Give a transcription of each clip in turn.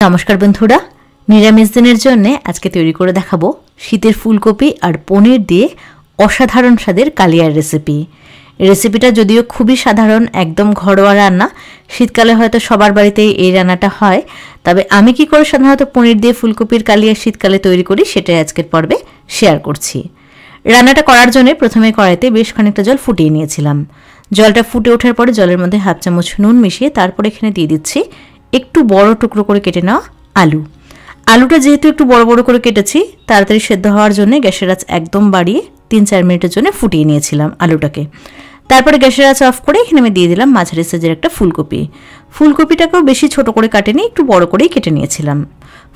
নমস্কার বন্ধুরা, নিরামিষ দিনের জন্য আজকে তৈরি করে দেখাবো শীতের ফুলকপি আর পনির দিয়ে অসাধারণ স্বাদের কালিয়ার রেসিপি। রেসিপিটা যদিও খুবই সাধারণ, একদম ঘরোয়া রান্না। শীতকালে হয়তো সবার বাড়িতেই এই রান্নাটা হয়, তবে আমি কি করে সাধারণত পনির দিয়ে ফুলকপির কালিয়া শীতকালে তৈরি করি সেটাই আজকের পর্বে শেয়ার করছি। রান্নাটা করার জন্য প্রথমে কড়াইতে বেশ খানিকটা জল ফুটিয়ে নিয়েছিলাম। জলটা ফুটে ওঠার পরে জলের মধ্যে হাফ চামচ নুন মিশিয়ে তারপরে এখানে দিয়ে দিচ্ছি একটু বড় টুকরো করে কেটে নেওয়া আলু। আলুটা যেহেতু একটু বড় বড় করে কেটেছি, তাড়াতাড়ি সেদ্ধ হওয়ার জন্য গ্যাসের আঁচ একদম বাড়িয়ে 3-4 মিনিটের জন্য ফুটিয়ে নিয়েছিলাম আলুটাকে। তারপরে গ্যাসের আঁচ অফ করে এখানে আমি দিয়ে দিলাম মাঝারি সাইজের একটা ফুলকপি। ফুলকপিটাকেও বেশি ছোট করে কাটেনি, একটু বড় করেই কেটে নিয়েছিলাম।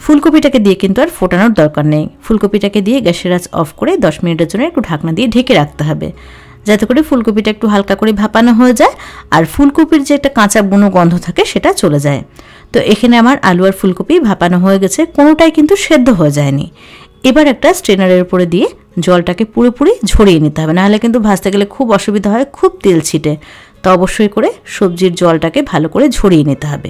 ফুলকপিটাকে দিয়ে কিন্তু আর ফোটানোর দরকার নেই। ফুলকপিটাকে দিয়ে গ্যাসের আঁচ অফ করে 10 মিনিটের জন্য একটু ঢাকনা দিয়ে ঢেকে রাখতে হবে, যাতে করে ফুলকপিটা একটু হালকা করে ভাপানো হয়ে যায় আর ফুলকপির যে একটা কাঁচা বুনো গন্ধ থাকে সেটা চলে যায়। তো এখানে আমার আলু আর ফুলকপি ভাপানো হয়ে গেছে, কোনোটাই কিন্তু সেদ্ধ হয়ে যায়নি। এবার একটা স্ট্রেনারের উপরে দিয়ে জলটাকে পুরোপুরি ঝরিয়ে নিতে হবে, নাহলে কিন্তু ভাজতে গেলে খুব অসুবিধা হয়, খুব তেল ছিটে। তো অবশ্যই করে সবজির জলটাকে ভালো করে ঝরিয়ে নিতে হবে।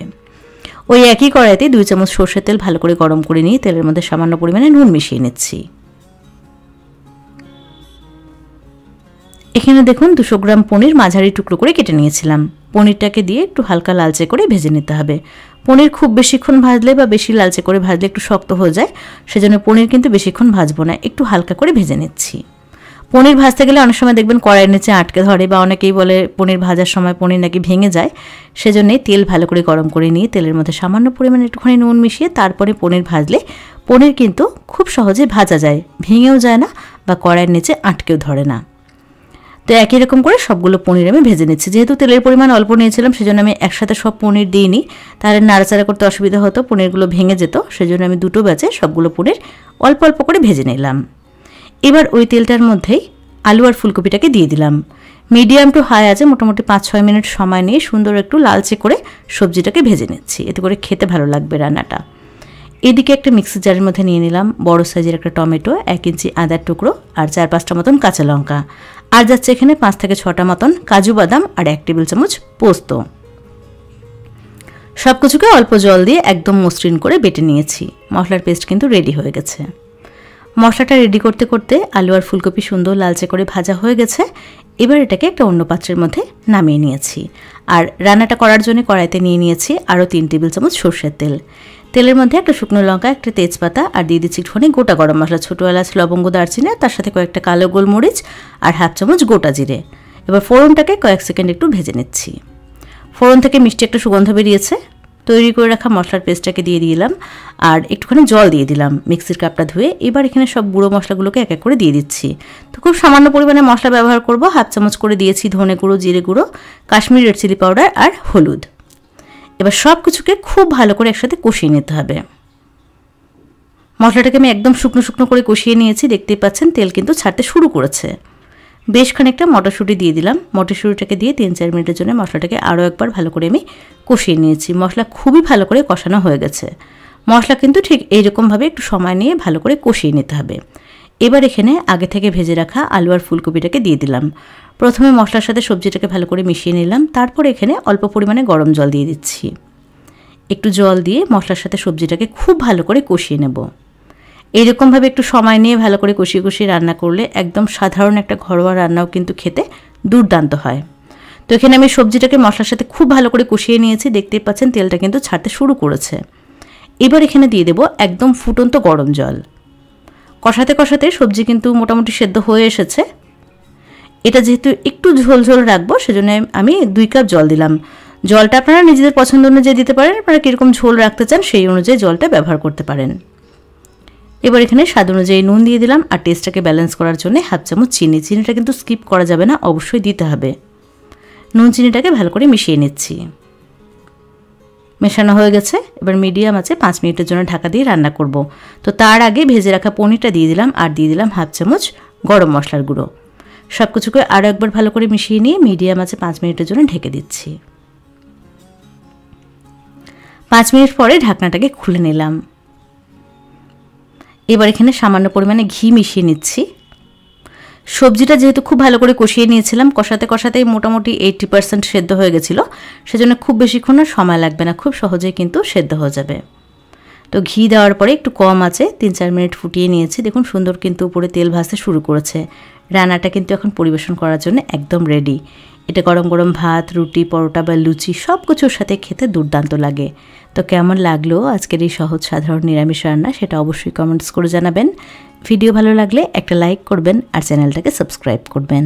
ওই একই কড়াইতে 2 চামচ সর্ষের তেল ভালো করে গরম করে নিয়ে তেলের মধ্যে সামান্য পরিমাণে নুন মিশিয়ে নিচ্ছি। এখানে দেখুন 200 গ্রাম পনির মাঝারি টুকরো করে কেটে নিয়েছিলাম। পনিরটাকে দিয়ে একটু হালকা লালচে করে ভেজে নিতে হবে। পনির খুব বেশিক্ষণ ভাজলে বা বেশি লালচে করে ভাজলে একটু শক্ত হয়ে যায়, সেজন্য পনির কিন্তু বেশিক্ষণ ভাজবো না, একটু হালকা করে ভেজে নিচ্ছি। পনির ভাজতে গেলে অনেক সময় দেখবেন কড়াইয়ের নিচে আটকে ধরে, বা অনেকেই বলে পনির ভাজার সময় পনির নাকি ভেঙে যায়। সেজন্যই তেল ভালো করে গরম করে নিয়ে তেলের মধ্যে সামান্য পরিমাণে একটুখানি নুন মিশিয়ে তারপরে পনির ভাজলে পনির কিন্তু খুব সহজে ভাজা যায়, ভেঙেও যায় না বা কড়াইয়ের নিচে আটকেও ধরে না। তো একই রকম করে সবগুলো পনির আমি ভেজে নিচ্ছি। যেহেতু তেলের পরিমাণ অল্প নিয়েছিলাম, সেজন্য আমি একসাথে সব পনির দিইনি, তাহলে নাড়াচাড়া করতে অসুবিধা হতো, পনিরগুলো ভেঙে যেত। সেজন্য আমি দুটো ব্যাচে সবগুলো পনির অল্প অল্প করে ভেজে নিলাম। এবার ওই তেলটার মধ্যেই আলু আর ফুলকপিটাকে দিয়ে দিলাম। মিডিয়াম টু হাই আছে মোটামুটি 5-6 মিনিট সময় নিয়ে সুন্দর একটু লালচে করে সবজিটাকে ভেজে নিচ্ছি, এতে করে খেতে ভালো লাগবে রান্নাটা। এদিকে একটা মিক্সির জারের মধ্যে নিয়ে নিলাম বড় সাইজের একটা টমেটো, 1 ইঞ্চি আদার টুকরো আর 4-5টা মতন কাঁচা লঙ্কা। আর যাচ্ছে এখানে 5 থেকে 6টা মতন কাজু বাদাম আর 1 টেবিল চামচ পোস্ত। সব কিছুকে অল্প জল দিয়ে একদম মসৃণ করে বেটে নিয়েছি। মশলার পেস্ট কিন্তু রেডি হয়ে গেছে। মশলাটা রেডি করতে করতে আলু আর ফুলকপি সুন্দর লালচে করে ভাজা হয়ে গেছে। এবার এটাকে একটা অন্য পাত্রের মধ্যে নামিয়ে নিয়েছি। আর রান্নাটা করার জন্য কড়াইতে নিয়ে নিয়েছি আরও 3 টেবিল চামচ সরষের তেল। তেলের মধ্যে একটা শুকনো লঙ্কা, একটা তেজপাতা আর দিয়ে দিচ্ছি একটুখানি গোটা গরম মশলা, ছোটো এলাচ, লবঙ্গ, দারচিনি, তার সাথে কয়েকটা কালো গোলমরিচ আর হাফ চামচ গোটা জিরে। এবার ফোড়নটাকে কয়েক সেকেন্ড একটু ভেজে নিচ্ছি। ফোড়ন থেকে মিষ্টি একটা সুগন্ধ বেরিয়েছে। তৈরি করে রাখা মশলার পেস্টটাকে দিয়ে দিলাম আর একটুখানি জল দিয়ে দিলাম মিক্সির কাপটা ধুয়ে। এবার এখানে সব গুঁড়ো মশলাগুলোকে এক এক করে দিয়ে দিচ্ছি। তো খুব সামান্য পরিমাণে মশলা ব্যবহার করব। হাফ চামচ করে দিয়েছি ধনে গুঁড়ো, জিরে গুঁড়ো, কাশ্মীরি রেড চিলি পাউডার আর হলুদ। এবার সব কিছুকে খুব ভালো করে একসাথে কষিয়ে নিতে হবে। মশলাটাকে আমি একদম শুকনো শুকনো করে কষিয়ে নিয়েছি। দেখতেই পাচ্ছেন তেল কিন্তু ছাড়তে শুরু করেছে। বেশ খানিকটা মটরশুঁটি দিয়ে দিলাম। মটরশুঁটিটাকে দিয়ে 3-4 মিনিটের জন্য মশলাটাকে আরও একবার ভালো করে আমি কষিয়ে নিয়েছি। মশলা খুবই ভালো করে কষানো হয়ে গেছে। মশলা কিন্তু ঠিক এইরকমভাবে একটু সময় নিয়ে ভালো করে কষিয়ে নিতে হবে। এবার এখানে আগে থেকে ভেজে রাখা আলু আর ফুলকপিটাকে দিয়ে দিলাম। প্রথমে মশলার সাথে সবজিটাকে ভালো করে মিশিয়ে নিলাম, তারপর এখানে অল্প পরিমাণে গরম জল দিয়ে দিচ্ছি। একটু জল দিয়ে মশলার সাথে সবজিটাকে খুব ভালো করে কষিয়ে নেব। এইরকমভাবে একটু সময় নিয়ে ভালো করে কষিয়ে কষিয়ে রান্না করলে একদম সাধারণ একটা ঘরোয়া রান্নাও কিন্তু খেতে দুর্দান্ত হয়। তো এখানে আমি সবজিটাকে মশলার সাথে খুব ভালো করে কষিয়ে নিয়েছি। দেখতেই পাচ্ছেন তেলটা কিন্তু ছাড়তে শুরু করেছে। এবার এখানে দিয়ে দেব একদম ফুটন্ত গরম জল। কষাতে কষাতে সবজি কিন্তু মোটামুটি সেদ্ধ হয়ে এসেছে। এটা যেহেতু একটু ঝোল ঝোল রাখবো, সেজন্য আমি 2 কাপ জল দিলাম। জলটা আপনারা নিজেদের পছন্দ অনুযায়ী দিতে পারেন, আপনারা কীরকম ঝোল রাখতে চান সেই অনুযায়ী জলটা ব্যবহার করতে পারেন। এবার এখানে স্বাদ অনুযায়ী নুন দিয়ে দিলাম আর টেস্টটাকে ব্যালেন্স করার জন্য হাফ চামচ চিনি। চিনিটা কিন্তু স্কিপ করা যাবে না, অবশ্যই দিতে হবে। নুন চিনিটাকে ভালো করে মিশিয়ে নিচ্ছি। মেশানো হয়ে গেছে। এবার মিডিয়াম আছে 5 মিনিটের জন্য ঢাকা দিয়ে রান্না করব। তো তার আগে ভেজে রাখা পনিরটা দিয়ে দিলাম আর দিয়ে দিলাম হাফ চামচ গরম মশলার গুঁড়ো। সব কিছুকে আরও একবার ভালো করে মিশিয়ে নিয়ে মিডিয়াম আছে 5 মিনিটের জন্য ঢেকে দিচ্ছি। 5 মিনিট পরে ঢাকনাটাকে খুলে নিলাম। এবার এখানে সামান্য পরিমাণে ঘি মিশিয়ে নিচ্ছি। সবজিটা যেহেতু খুব ভালো করে কষিয়ে নিয়েছিলাম, কষাতে কষাতেই মোটামুটি 80% সেদ্ধ হয়ে গেছিলো, সেজন্য খুব বেশিক্ষণ সময় লাগবে না, খুব সহজেই কিন্তু সেদ্ধ হয়ে যাবে। তো ঘি দেওয়ার পরে একটু কম আছে 3-4 মিনিট ফুটিয়ে নিয়েছি। দেখুন সুন্দর কিন্তু উপরে তেল ভাসতে শুরু করেছে। রান্নাটা কিন্তু এখন পরিবেশন করার জন্য একদম রেডি। এটা গরম গরম ভাত, রুটি, পরোটা বা লুচি সব কিছুর সাথে খেতে দুর্দান্ত লাগে। তো কেমন লাগলো আজকের এই সহজ সাধারণ নিরামিষ রান্না সেটা অবশ্যই কমেন্টস করে জানাবেন। ভিডিও ভালো লাগলে একটা লাইক করবেন আর চ্যানেলটাকে সাবস্ক্রাইব করবেন।